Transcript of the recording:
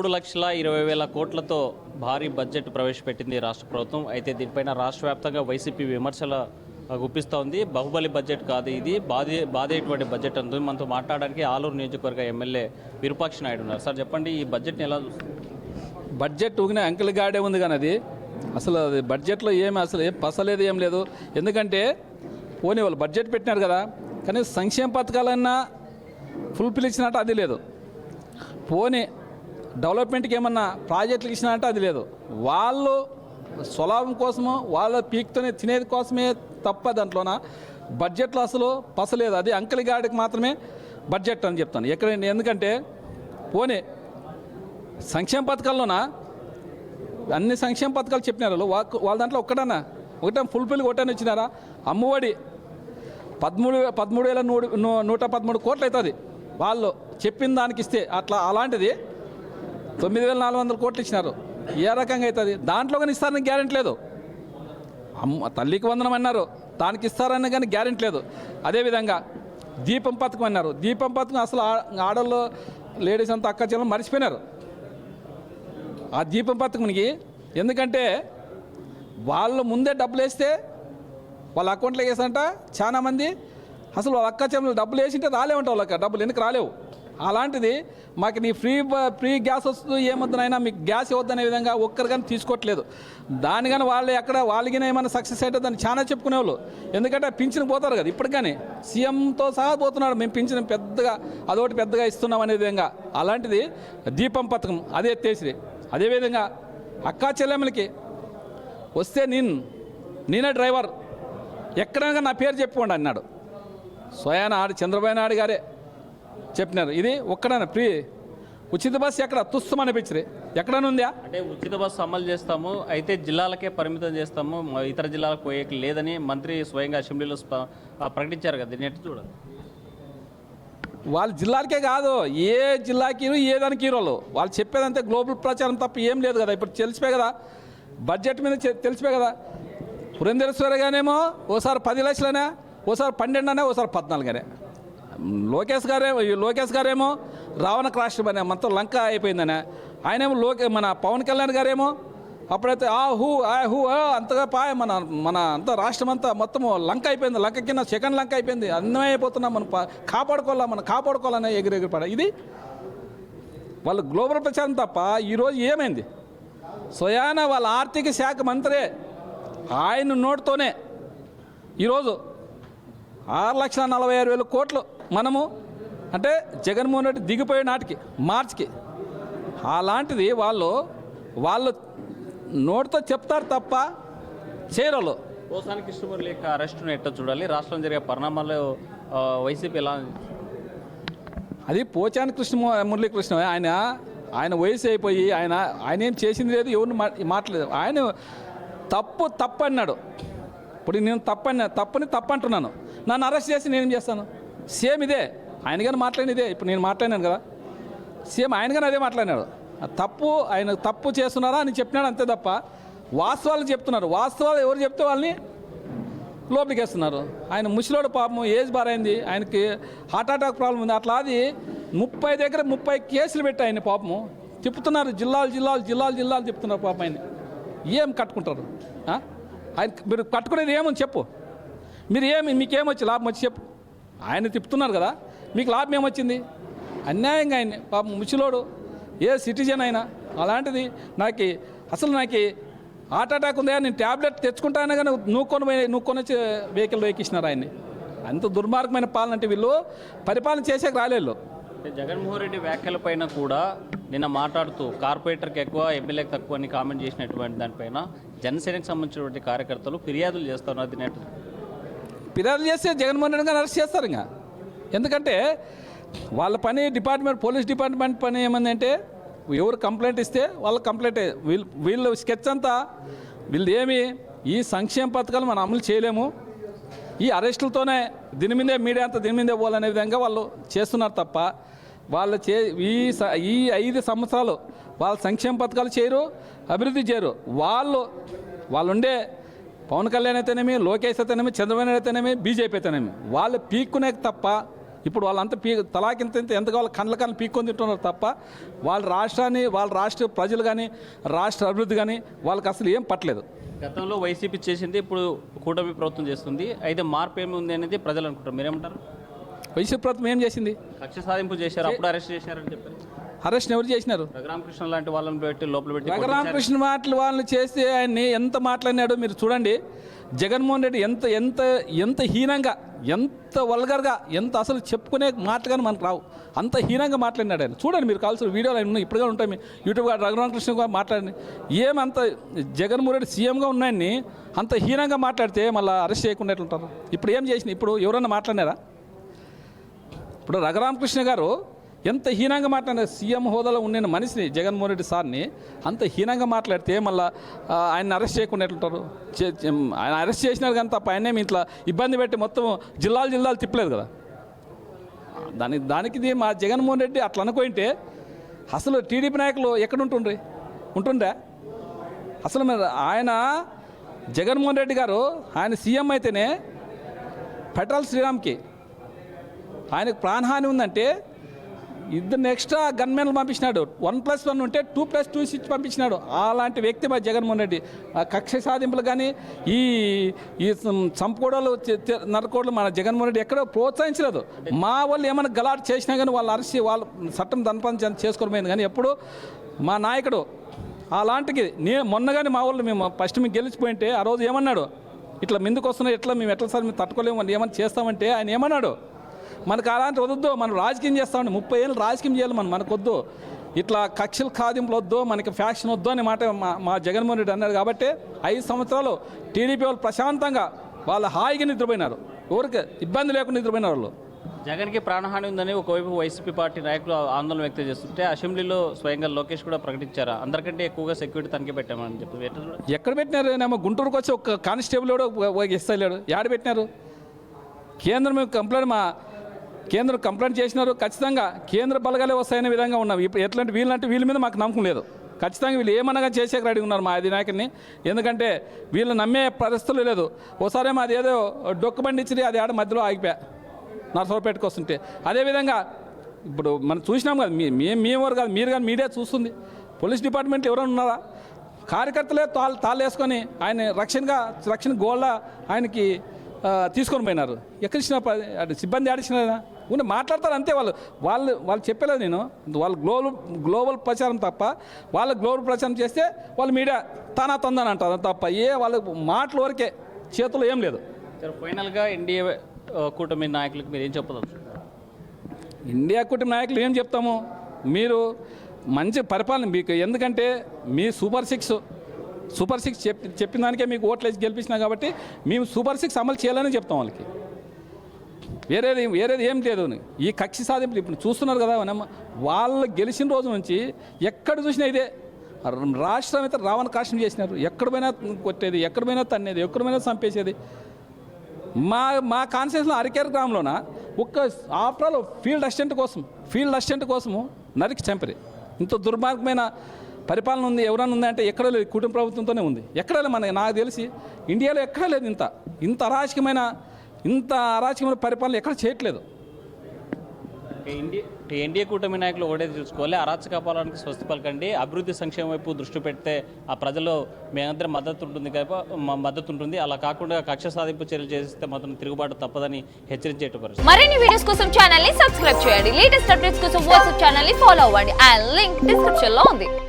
3,20,000 కోట్లతో భారీ బడ్జెట్ ప్రవేశపెట్టింది రాష్ట్ర ప్రభుత్వం. అయితే దీనిపైన రాష్ట్ర వ్యాప్తంగా వైసీపీ విమర్శల గుప్పిస్తోంది. బాహుబలి బడ్జెట్ కాదు, ఇది బాధేటువంటి బడ్జెట్ అంటుంది. మనతో మాట్లాడడానికి ఆలూరు నియోజకవర్గ ఎమ్మెల్యే విరూపాక్ష నాయుడు ఉన్నారు. సార్ చెప్పండి, ఈ బడ్జెట్ని ఎలా చూస్తారు? బడ్జెట్ ఊగిన అంకెల్ గాడే ఉంది కానీ అది అసలు అది బడ్జెట్లో అసలు ఏం పసలేదు, ఏం లేదు. ఎందుకంటే పోనీ వాళ్ళు బడ్జెట్ పెట్టినారు కదా, కానీ సంక్షేమ పథకాలన్నా ఫుల్ఫిల్ ఇచ్చినట్టు అది లేదు. పోనీ డెవలప్మెంట్కి ఏమన్నా ప్రాజెక్టులు ఇచ్చినట్టు అది లేదు. వాళ్ళు స్వలాభం కోసము వాళ్ళ పీక్తోనే తినేది కోసమే తప్ప దాంట్లోన బడ్జెట్లో అసలు పసలేదు. అది అంకెల్ గాడికి మాత్రమే బడ్జెట్ అని చెప్తాను ఎక్కడ. ఎందుకంటే పోనీ సంక్షేమ పథకాల్లోన అన్ని సంక్షేమ పథకాలు చెప్పినారు వాళ్ళ దాంట్లో ఒకటే ఫుల్ఫిల్ ఒకటని వచ్చినారా? అమ్మఒడి 13,113 కోట్లు అవుతుంది వాళ్ళు చెప్పిన దానికి ఇస్తే. అలాంటిది 9,400 కోట్లు ఇచ్చినారు. ఏ రకంగా అవుతుంది? దాంట్లో కానీ ఇస్తారని గ్యారెంటీ లేదు. తల్లికి వందనం అన్నారు, దానికి ఇస్తారని కానీ గ్యారెంటీ లేదు. అదేవిధంగా దీపం పథకం అన్నారు. దీపం పథకం అసలు ఆడల్లో లేడీస్ అంతా అక్క చెల్లెలు మర్చిపోయినారు ఆ దీపం పథకంకి. ఎందుకంటే వాళ్ళు ముందే డబ్బులు వేస్తే వాళ్ళ అకౌంట్లో వేసారంట చాలామంది. అసలు వాళ్ళ అక్క చెల్లెలు డబ్బులు వేసింటే రాలేవంట, వాళ్ళకి డబ్బులు ఎందుకు రాలేవు. అలాంటిది మాకు నీ ఫ్రీ గ్యాస్ వస్తుంది, ఏమొద్దునైనా మీకు గ్యాస్ ఇవ్వద్దనే విధంగా ఒక్కరు కానీ తీసుకోవట్లేదు. దాని కానీ వాళ్ళు వాళ్ళకి ఏమైనా సక్సెస్ అయితే దాన్ని చాలా చెప్పుకునేవాళ్ళు. ఎందుకంటే పింఛన్ పోతారు కదా ఇప్పుడు, కానీ సీఎంతో సహా పోతున్నాడు, మేము పింఛన్ పెద్దగా అదొకటి పెద్దగా ఇస్తున్నాం అనే విధంగా. అలాంటిది దీపం పథకం అదే ఎత్తేసి. అదేవిధంగా అక్కా చెల్లెమ్మలకి వస్తే నేనే డ్రైవర్, ఎక్కడైనా నా పేరు చెప్పుకోండి అన్నాడు. స్వయాన చంద్రబాబు నాయుడు గారే చెప్పినారు. ఇది ఒక్కడైనా ఫ్రీ ఉచిత బస్సు ఎక్కడ తుస్సమనిపించరు, ఎక్కడైనా ఉందా? అంటే ఉచిత బస్సు అమలు చేస్తాము, అయితే జిల్లాలకే పరిమితం చేస్తాము, ఇతర జిల్లాలకు పోయేకి లేదని మంత్రి స్వయంగా అసెంబ్లీలో ప్రకటించారు కదా. దీన్ని ఎట్లా చూడాలి? వాళ్ళ జిల్లాలకే కాదు, ఏ జిల్లాకి ఏ దానికి హీరోలు వాళ్ళు చెప్పేదంతే గ్లోబల్ ప్రచారం తప్ప ఏం లేదు కదా. ఇప్పుడు తెలిసిపోయి కదా, బడ్జెట్ మీద తెలిసిపోయి కదా. పురంధేశ్వరి గానేమో ఓసారి 10 లక్షలనే, ఓసారి 12 అనే, ఓసారి 14 అనే. లోకేష్ గారేమో రావణ రాష్ట్రం అనే మొత్తం లంక అయిపోయిందనే. ఆయనేమో మన పవన్ కళ్యాణ్ గారేమో అప్పుడైతే అంతగా మన అంత రాష్ట్రం అంతా మొత్తం లంక అయిపోయింది. లంక కింద సెకండ్ లంక అయిపోయింది. అన్నమే అయిపోతున్నాం, మనం కాపాడుకోవాలనే ఎగిరెగిరి పడ. ఇది వాళ్ళు గ్లోబల్ ప్రచారం తప్ప ఈరోజు ఏమైంది? స్వయాన వాళ్ళ ఆర్థిక శాఖ మంత్రే ఆయన నోటితోనే ఈరోజు 6,46,000 కోట్లు మనము అంటే జగన్మోహన్ రెడ్డి దిగిపోయే నాటికి మార్చికి. అలాంటిది వాళ్ళు నోటితో చెప్తారు తప్ప చేయరు. పోసాని కృష్ణమురళి యొక్క అరెస్టును ఎట్లా చూడాలి? రాష్ట్రంలో జరిగే పరిణామాల్లో వైసీపీ ఎలా? అది పోచాని మురళీకృష్ణ ఆయన వయసు అయిపోయి ఆయన ఏం చేసింది లేదు, ఎవరిని మాట్లాడలేదు. ఆయన తప్పు అన్నాడు. ఇప్పుడు నేను తప్పుని అంటున్నాను, నన్ను అరెస్ట్ చేసి నేనేం చేస్తాను? సేమ్ ఇదే ఆయన కానీ మాట్లాడినదే. ఇప్పుడు నేను మాట్లాడినాను కదా, సేమ్ ఆయన కానీ అదే మాట్లాడినాడు. ఆయన తప్పు చేస్తున్నారా అని చెప్పినాడు, అంతే తప్ప వాస్తవాలు చెప్తున్నారు. వాస్తవాలు ఎవరు చెప్తే వాళ్ళని లోపలికి వేస్తున్నారు. ఆయన ముసలోడు పాపం, ఏజ్ బారైంది, ఆయనకి హార్ట్ అటాక్ ప్రాబ్లం ఉంది. అట్లా అది 30 కేసులు పెట్టి ఆయన పాపము తిప్పుతున్నారు. జిల్లాలు తిప్పుతున్నారు పాపం. ఆయన ఏం కట్టుకుంటారు? ఆయన మీరు కట్టుకునేది ఏమని చెప్పు. మీకేమొచ్చి లాభం వచ్చి చెప్పు. ఆయన తిప్పుతున్నారు కదా, మీకు లాభం ఏమొచ్చింది? అన్యాయంగా ఆయన పాపం ముసలోడు, ఏ సిటిజన్ అయినా. అలాంటిది నాకు హార్ట్ అటాక్ ఉందా, నేను ట్యాబ్లెట్ తెచ్చుకుంటాను కానీ నువ్వుకొని వచ్చి వెహికల్లో ఎక్కిస్తున్నారు ఆయన్ని. అంత దుర్మార్గమైన పాలన. అంటే వీళ్ళు పరిపాలన చేసేకి రాలేదు. జగన్మోహన్ రెడ్డి వ్యాఖ్యలపైన కూడా నిన్న మాట్లాడుతూ కార్పొరేటర్కి ఎక్కువ, ఎమ్మెల్యేకి తక్కువ అని కామెంట్ చేసినటువంటి దానిపైన జనసేనకు సంబంధించినటువంటి కార్యకర్తలు ఫిర్యాదులు చేస్తున్నారు. దీని ఫిర్యాదులు చేస్తే జగన్మోహన్ రెడ్డి గారు అరెస్ట్ చేస్తారు. ఇంకా ఎందుకంటే వాళ్ళ పని పోలీస్ డిపార్ట్మెంట్ పని ఏమందంటే ఎవరు కంప్లైంట్ ఇస్తే వాళ్ళ కంప్లైంట్ వీళ్ళు స్కెచ్ అంతా వీళ్ళు ఈ సంక్షేమ పథకాలు మనం అమలు చేయలేము, ఈ అరెస్టులతోనే మీడియా అంతా దీని మీదే పోవాలనే విధంగా వాళ్ళు చేస్తున్నారు తప్ప వాళ్ళు ఈ 5 సంవత్సరాలు వాళ్ళ సంక్షేమ పథకాలు చేయరు, అభివృద్ధి చేయరు. వాళ్ళు ఉండే పవన్ కళ్యాణ్ అయితేనేమి, లోకేష్ అయితేనేమి, చంద్రబాబు నాయుడు అయితేనేమి, బీజేపీ అయితేనేమి వాళ్ళు పీక్కునే తప్ప ఇప్పుడు వాళ్ళంతా తలాకింత ఎంత కావాలి కళ్ళ పీక్కొని తింటున్నారు తప్ప వాళ్ళ రాష్ట్రాన్ని వాళ్ళ రాష్ట్ర ప్రజలు కానీ రాష్ట్ర అభివృద్ధి కానీ వాళ్ళకి అసలు ఏం పట్టలేదు. గతంలో వైసీపీ చేసింది, ఇప్పుడు కూటమి ప్రభుత్వం చేస్తుంది. అయితే మార్పు ఏమి ఉంది అనేది ప్రజలు అనుకుంటారు. మీరేమంటారు? వైసీపీ ప్రభుత్వం ఏం చేసింది? కక్ష సాధింపు చేశారు, అప్పుడు అరెస్ట్ చేశారని చెప్పారు. అరెస్ట్ ఎవరు చేసినారు? రఘురామకృష్ణ లాంటి వాళ్ళని పెట్టి లోపల పెట్టి రఘురామకృష్ణ వాళ్ళని చేస్తే ఆయన్ని ఎంత మాట్లాడినాడో మీరు చూడండి. జగన్మోహన్ రెడ్డి ఎంత ఎంత ఎంత హీనంగా, ఎంత వల్గర్గా, ఎంత అసలు చెప్పుకునే మాటలు కానీ మనకు రావు, అంత హీనంగా మాట్లాడినాడు ఆయన. చూడండి మీరు కావాల్సిన వీడియోలు ఆయన ఇప్పుడుగా ఉంటాయి మీ యూట్యూబ్ రఘురామకృష్ణ కూడా మాట్లాడండి. ఏమంత జగన్మోహన్ రెడ్డి సీఎంగా ఉన్నాయని అంత హీనంగా మాట్లాడితే మళ్ళీ అరెస్ట్ చేయకుండా ఎట్లుంటారు? ఇప్పుడు ఏం చేసిన? ఇప్పుడు ఎవరన్నా మాట్లాడినారా? ఇప్పుడు రఘురామకృష్ణ గారు ఎంత హీనంగా మాట్లాడారు. సీఎం హోదాలో ఉన్న మనిషిని జగన్మోహన్ రెడ్డి సార్ని అంత హీనంగా మాట్లాడితే మళ్ళీ ఆయన అరెస్ట్ చేయకుండా ఎట్లుంటారు? ఆయన అరెస్ట్ చేసినారు కానీ తప్ప ఆయనేమి ఇట్లా ఇబ్బంది పెట్టి మొత్తం జిల్లాలు తిప్పలేదు కదా. దానికి మా జగన్మోహన్ రెడ్డి అట్లా అనుకుంటే అసలు టీడీపీ నాయకులు ఎక్కడ ఉంటుండ్రా? అసలు మరి ఆయన జగన్మోహన్ రెడ్డి గారు ఆయన సీఎం అయితేనే పెట్రోల్ శ్రీరామ్కి ఆయనకు ప్రాణహాని ఉందంటే ఇద్దరు ఎక్స్ట్రా గన్మెన్లు పంపించినాడు. 1+1 ఉంటే 2+2 ఇచ్చి పంపించినాడు. అలాంటి వ్యక్తి మా జగన్మోహన్ రెడ్డి. కక్ష సాధింపులు కానీ ఈ చంపుకోడలు నరకోడలు మన జగన్మోహన్ రెడ్డి ఎక్కడో ప్రోత్సహించలేదు. మా వాళ్ళు ఏమైనా గలాట్ చేసినా కానీ వాళ్ళు అరెస్ట్ వాళ్ళు చట్టం దంపం చేసుకోవడమైంది. కానీ ఎప్పుడు మా నాయకుడు అలాంటికి మొన్న కానీ మా వాళ్ళు మేము ఫస్ట్ మేము గెలిచిపోయింటే ఆ రోజు ఏమన్నాడు? ఇట్లా ముందుకు వస్తున్నాయి, మేము ఎట్లా సార్ మేము తట్టుకోలేము అని ఏమైనా చేస్తామంటే ఆయన ఏమన్నాడు? మనకు అలాంటి వద్దు, మనం రాజకీయం చేస్తామండి, 30 ఏళ్ళు రాజకీయం చేయాలి మనకొద్దు, ఇట్లా కక్షలు ఖాదింపులు వద్దు, మనకి ఫ్యాక్షన్ వద్దు అనే మాట మా జగన్మోహన్ రెడ్డి అన్నారు. కాబట్టి 5 సంవత్సరాలు టీడీపీ వాళ్ళు ప్రశాంతంగా వాళ్ళు హాయిగా నిద్రపోయినారు, ఎవరికి ఇబ్బంది లేకుండా నిద్రపోయినారు వాళ్ళు. జగన్కి ప్రాణహాని ఉందని ఒకవైపు వైసీపీ పార్టీ నాయకులు ఆందోళన వ్యక్తం చేస్తుంటే అసెంబ్లీలో స్వయంగా లోకేష్ కూడా ప్రకటించారు, అందరికంటే ఎక్కువగా సెక్యూరిటీ తనిఖీ పెట్టామని చెప్పి. ఎక్కడ పెట్టినారు? ఏమో గుంటూరుకు వచ్చి ఒక కానిస్టేబుల్ కూడా ఇస్తలేడు. యాడ పెట్టినారు? కేంద్రం కంప్లైంట్ చేసినారు. ఖచ్చితంగా కేంద్ర బలగాలే వస్తాయనే విధంగా ఉన్నాం. ఇప్పుడు ఎట్లాంటి వీళ్ళ మీద మాకు నమ్మకం లేదు. ఖచ్చితంగా వీళ్ళు ఏమనగా చేసేకి రెడీ ఉన్నారు మా అధినాయకుని. ఎందుకంటే వీళ్ళు నమ్మే పరిస్థితులు లేదు. ఓసారేమో అది ఏదో డొక్కుబండి ఇచ్చి అది ఆడ మధ్యలో ఆగిపోయా నర్సరావుపేటకు వస్తుంటే. అదేవిధంగా ఇప్పుడు మనం చూసినాం కదా, మేమెవరు కాదు, మీరు కానీ మీడియా చూస్తుంది. పోలీస్ డిపార్ట్మెంట్లో ఎవరైనా ఉన్నారా? కార్యకర్తలే తాళ్ళు వేసుకొని ఆయన రక్షణ గోళ్ళ ఆయనకి తీసుకొని పోయినారు. ఎక్కడ ఇచ్చిన సిబ్బంది ఆడిచ్చినారా? ఉన్న మాట్లాడతారు అంతే. వాళ్ళు చెప్పలేదు. నేను వాళ్ళు గ్లోబల్ ప్రచారం తప్ప వాళ్ళు గ్లోబల్ ప్రచారం చేస్తే వాళ్ళు మీడియా తందని అంటారు తప్ప వాళ్ళ మాటల వరకే, చేతుల్లో ఏం లేదు. ఫైనల్గా ఎన్డీఏ కూటమి నాయకులకు మీరు ఏం చెప్పదు? ఇండియా కూటమి నాయకులు ఏం చెప్తాము? మీరు మంచి పరిపాలన మీకు, ఎందుకంటే మీ సూపర్ సిక్స్ చెప్పిన దానికే మీకు ఓట్లేసి గెలిపించినా కాబట్టి మేము సూపర్ 6 అమలు చేయాలని చెప్తాం వాళ్ళకి. వేరేది ఏం లేదు. ఈ కక్ష సాధింపులు ఇప్పుడు చూస్తున్నారు కదా, వాళ్ళు గెలిచిన రోజు నుంచి ఎక్కడ చూసినా ఇదే. రాష్ట్రం అయితే రావణ కాష్టం చేసినారు. ఎక్కడ పోయినా కొట్టేది, ఎక్కడ పోయినా తన్నేది, ఎక్కడ పోయినా చంపేసేది. మా కాన్స్టిట్యూన్సీలో Arikera గ్రామంలోన after all field assistant కోసము నరికి చంపరి. ఇంత దుర్మార్గమైన పరిపాలన ఉంది ఎవరైనా ఉందంటే ఎక్కడ లేదు. కుటుంబ ప్రభుత్వంతోనే ఉంది. ఎక్కడ లేదు. నాకు తెలిసి ఇండియాలో ఎక్కడ లేదు. ఇంత అరాచకమైన పరిపాలన ఎక్కడ చేయట్లేదు. ఎన్డీఏ కూటమి నాయకులు ఒకటే తెలుసుకోవాలి, అరాచక పాలనకి స్వస్తి పలకండి, అభివృద్ధి సంక్షేమం వైపు దృష్టి పెడితే ఆ ప్రజలు మేమందరం మద్దతు ఉంటుంది. అలా కాకుండా కక్ష సాధింపు చర్యలు చేస్తే మాత్రం తిరుగుబాటు తప్పదని హెచ్చరించేట పరిస్థితి. మరిన్ని వీడియోస్ కోసం ఛానల్ ని సబ్స్క్రైబ్ చేయండి. లేటెస్ట్ అప్డేట్స్ కోసం వాట్సాప్ ఛానల్ ని ఫాలో అవ్వండి. ఆ లింక్ డిస్క్రిప్షన్ లో ఉంది.